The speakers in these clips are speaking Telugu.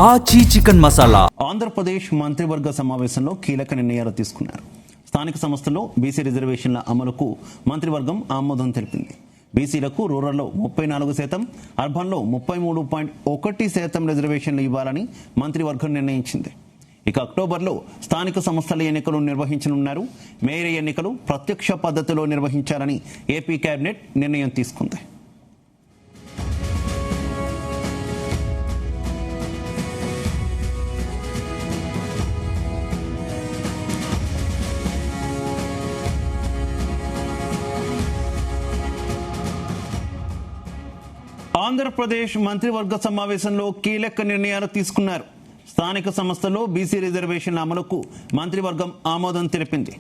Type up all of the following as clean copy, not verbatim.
ఆచి చికెన్ మసాలా. ఆంధ్రప్రదేశ్ మంత్రివర్గ సమావేశంలో కీలక నిర్ణయాలు తీసుకున్నారు. స్థానిక సంస్థల్లో బీసీ రిజర్వేషన్ల అమలుకు మంత్రివర్గం ఆమోదం తెలిపింది. బీసీలకు రూరల్లో 34%, అర్బన్లో 33.1% రిజర్వేషన్లు ఇవ్వాలని మంత్రివర్గం నిర్ణయించింది. ఇక అక్టోబర్లో స్థానిక సంస్థల ఎన్నికలు నిర్వహించనున్నారు. మేయర్ ఎన్నికలు ప్రత్యక్ష పద్ధతిలో నిర్వహించాలని ఏపీ కేబినెట్ నిర్ణయం తీసుకుంది. ఆంధ్రప్రదేశ్ మంత్రివర్గ సమావేశంలో కీలక నిర్ణయాలు తీసుకున్నారు. స్థానిక సంస్థల్లో బీసీ రిజర్వేషన్ల అమలుకు మంత్రివర్గం ఆమోదం తెలిపింది.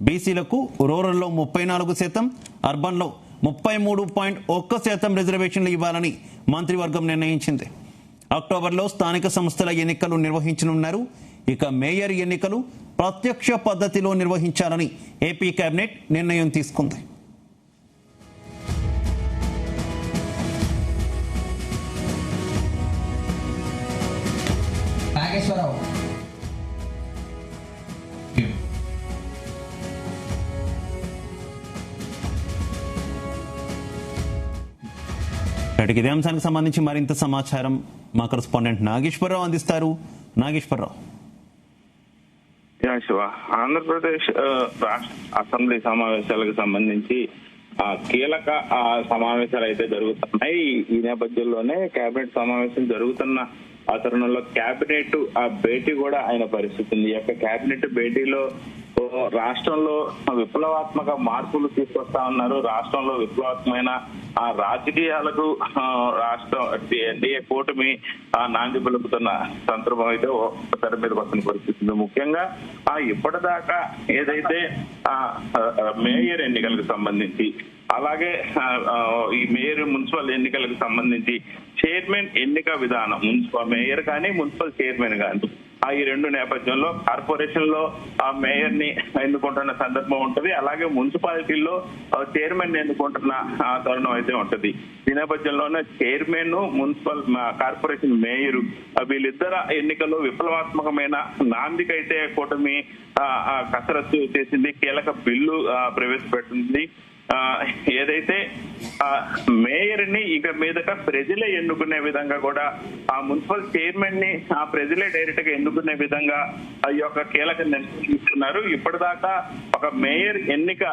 బీసీలకు రూరల్లో 34%, అర్బన్లో 33.1% రిజర్వేషన్లు ఇవ్వాలని మంత్రివర్గం నిర్ణయించింది. అక్టోబర్లో స్థానిక సంస్థల ఎన్నికలు నిర్వహించనున్నారు. ఇక మేయర్ ఎన్నికలు ప్రత్యక్ష పద్ధతిలో నిర్వహించాలని ఏపీ కేబినెట్ నిర్ణయం తీసుకుంది. ఇదే అంశానికి సంబంధించి మరింత సమాచారం మా కరెస్పాండెంట్ నాగేశ్వరరావు అందిస్తారు. నాగేశ్వరరావు. శివ, ఆంధ్రప్రదేశ్ రాష్ట్ర అసెంబ్లీ సమావేశాలకు సంబంధించి కీలక సమావేశాలు అయితే జరుగుతున్నాయి. ఈ నేపథ్యంలోనే కేబినెట్ సమావేశం జరుగుతున్న ఆ తరుణంలో కేబినెట్ భేటీ కూడా అయిన పరిస్థితి ఉంది. ఈ యొక్క కేబినెట్ భేటీలో రాష్ట్రంలో విప్లవాత్మక మార్పులు తీసుకొస్తా ఉన్నారు. రాష్ట్రంలో విప్లవాత్మకమైన రాజకీయాలకు రాష్ట్రం ఎన్డీఏ కూటమి నాంది పలుకుతున్న సందర్భం అయితే తెర మీదకి వస్తున్న పరిస్థితి. ముఖ్యంగా ఇప్పటిదాకా ఏదైతే మేయర్ ఎన్నికలకు సంబంధించి, అలాగే ఈ మేయర్ మున్సిపల్ ఎన్నికలకు సంబంధించి చైర్మన్ ఎన్నిక విధానం, మున్సిపల్ మేయర్ కానీ మున్సిపల్ చైర్మన్ కానీ ఈ రెండు నేపథ్యంలో కార్పొరేషన్ లో మేయర్ ని ఎన్నుకుంటున్న సందర్భం ఉంటుంది. అలాగే మున్సిపాలిటీల్లో చైర్మన్ ఎన్నుకుంటున్న తరుణం అయితే ఉంటుంది. ఈ నేపథ్యంలోనే చైర్మన్, మున్సిపల్ కార్పొరేషన్ మేయర్ వీళ్ళిద్దరు ఎన్నికల్లో విప్లవాత్మకమైన నాందికైతే కూటమి కసరత్తు చేసింది. కీలక బిల్లు ప్రవేశపెట్టింది. ఏదైతే మేయర్ ని ఇక మీదట ప్రజలే ఎన్నుకునే విధంగా కూడా మున్సిపల్ చైర్మన్ ని ప్రజలే డైరెక్ట్ గా ఎన్నుకునే విధంగా ఈ యొక్క కీలక నిర్ణయం తీసుకున్నారు. ఇప్పటిదాకా ఒక మేయర్ ఎన్నిక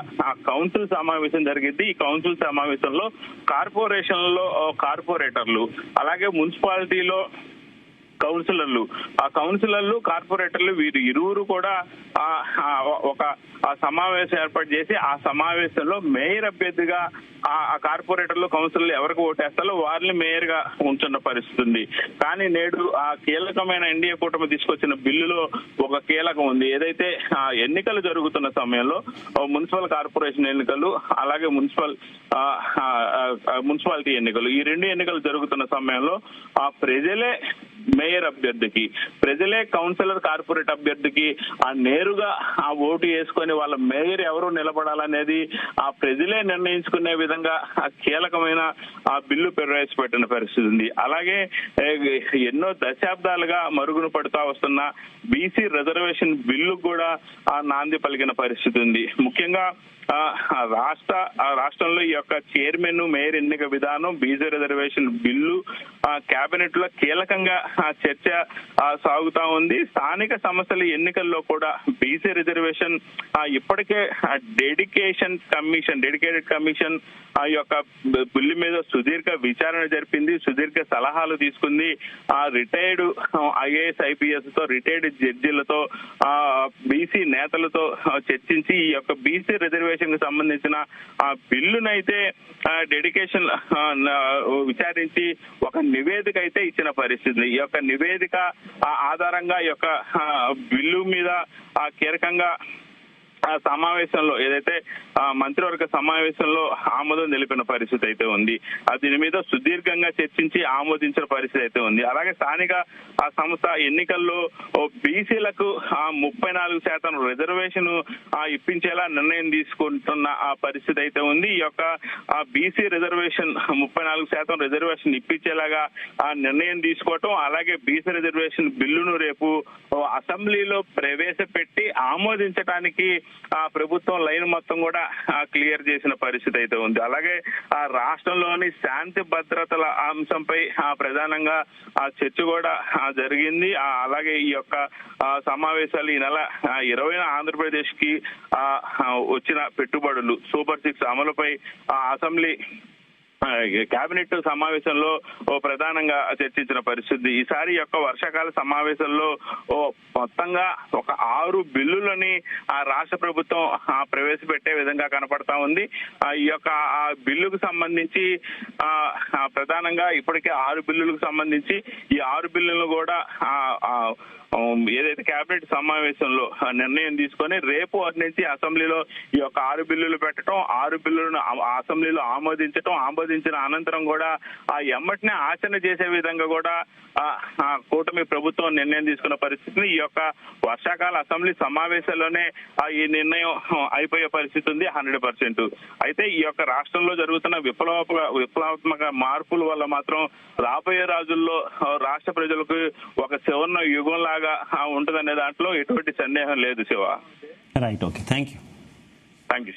కౌన్సిల్ సమావేశం జరిగింది. ఈ కౌన్సిల్ సమావేశంలో కార్పొరేషన్లో కార్పొరేటర్లు, అలాగే మున్సిపాలిటీలో కౌన్సిలర్లు, కౌన్సిలర్లు కార్పొరేటర్లు వీరు ఇరువురు కూడా ఒక సమావేశం ఏర్పాటు చేసి ఆ సమావేశంలో మేయర్ అభ్యర్థిగా ఆ కార్పొరేటర్లు, కౌన్సిలర్లు ఎవరికి ఓటేస్తారో వారిని మేయర్ గా ఉంచున్న పరిస్థితి ఉంది. కానీ నేడు ఆ కీలకమైన ఎన్డీఏ కూటమి తీసుకొచ్చిన బిల్లులో ఒక కీలకం ఉంది. ఏదైతే ఎన్నికలు జరుగుతున్న సమయంలో మున్సిపల్ కార్పొరేషన్ ఎన్నికలు, అలాగే మున్సిపాలిటీ ఎన్నికలు, ఈ రెండు ఎన్నికలు జరుగుతున్న సమయంలో ప్రజలే మేయర్ అభ్యర్థికి, ప్రజలే కౌన్సిలర్ కార్పొరేట్ అభ్యర్థికి నేరుగా ఓటు వేసుకొని వాళ్ళ మేయర్ ఎవరు నిలబడాలనేది ప్రజలే నిర్ణయించుకునే విధంగా కీలకమైన బిల్లు ప్రవేశపెట్టిన పరిస్థితి ఉంది. అలాగే ఎన్నో దశాబ్దాలుగా మరుగున పడుతూ వస్తున్న బీసీ రిజర్వేషన్ బిల్లు కూడా నాంది పలికిన పరిస్థితి ఉంది. ముఖ్యంగా రాష్ట్రంలో ఈ యొక్క చైర్మన్, మేయర్ ఎన్నిక విధానం, బీసీ రిజర్వేషన్ బిల్లు కేబినెట్ లో కీలకంగా చర్చ సాగుతా ఉంది. స్థానిక సంస్థల ఎన్నికల్లో కూడా బీసీ రిజర్వేషన్ ఇప్పటికే డెడికేటెడ్ కమిషన్ ఆ యొక్క బిల్లు మీద సుదీర్ఘ విచారణ జరిపింది, సుదీర్ఘ సలహాలు తీసుకుంది. రిటైర్డ్ ఐఏఎస్, ఐపీఎస్ తో, రిటైర్డ్ జడ్జీలతో, బీసీ నేతలతో చర్చించి ఈ యొక్క బీసీ రిజర్వేషన్ కి సంబంధించిన ఆ బిల్లునైతే డెడికేషన్ విచారించి ఒక నివేదిక అయితే ఇచ్చిన పరిస్థితి. ఈ యొక్క నివేదిక ఆధారంగా ఈ యొక్క బిల్లు మీద కీలకంగా ఆ సమావేశంలో ఏదైతే మంత్రివర్గ సమావేశంలో ఆమోదం తెలిపిన పరిస్థితి అయితే ఉంది. దీని మీద సుదీర్ఘంగా చర్చించి ఆమోదించిన పరిస్థితి అయితే ఉంది. అలాగే స్థానిక ఆ సంస్థ ఎన్నికల్లో బీసీలకు 34% రిజర్వేషన్ ఇప్పించేలా నిర్ణయం తీసుకుంటున్న ఆ పరిస్థితి అయితే ఉంది. ఈ యొక్క బీసీ రిజర్వేషన్ 34% రిజర్వేషన్ ఇప్పించేలాగా ఆ నిర్ణయం తీసుకోవటం, అలాగే బీసీ రిజర్వేషన్ బిల్లును రేపు అసెంబ్లీలో ప్రవేశపెట్టి ఆమోదించడానికి ఆ ప్రభుత్వం లైన్ మొత్తం కూడా క్లియర్ చేసిన పరిస్థితి అయితే ఉంది. అలాగే ఆ రాష్ట్రంలోని శాంతి భద్రతల అంశంపై ప్రధానంగా ఆ చర్చ కూడా జరిగింది. అలాగే ఈ యొక్క సమావేశాలు ఈ నెల 20న ఆంధ్రప్రదేశ్ కి వచ్చిన పెట్టుబడులు సూపర్ 6 అమలుపై అసెంబ్లీ కేబినెట్ సమావేశంలో ప్రధానంగా చర్చించిన పరిస్థితి. ఈసారి యొక్క వర్షాకాల సమావేశంలో మొత్తంగా ఒక 6 బిల్లులని ఆ రాష్ట్ర ప్రభుత్వం ప్రవేశపెట్టే విధంగా కనపడతా ఉంది. ఈ యొక్క ఆ బిల్లుకు సంబంధించి ప్రధానంగా ఇప్పటికే 6 బిల్లులకు సంబంధించి ఈ 6 బిల్లులను కూడా ఏదైతే కేబినెట్ సమావేశంలో నిర్ణయం తీసుకొని రేపు నుంచి అసెంబ్లీలో ఈ యొక్క 6 బిల్లులు పెట్టడం, 6 బిల్లులను అసెంబ్లీలో ఆమోదించిన అనంతరం కూడా ఎమ్మటినే ఆచరణ చేసే విధంగా కూడా కూటమి ప్రభుత్వం నిర్ణయం తీసుకున్న పరిస్థితిని ఈ యొక్క వర్షాకాల అసెంబ్లీ సమావేశాల్లోనే ఈ నిర్ణయం అయిపోయే పరిస్థితి ఉంది 100%. అయితే ఈ యొక్క రాష్ట్రంలో జరుగుతున్న విప్లవాత్మక మార్పుల వల్ల మాత్రం రాబోయే రోజుల్లో రాష్ట్ర ప్రజలకు ఒక సువర్ణ యుగం లాగా ఉంటుందనే దాంట్లో ఎటువంటి సందేహం లేదు Shiva. Right, okay, thank you. Thank you.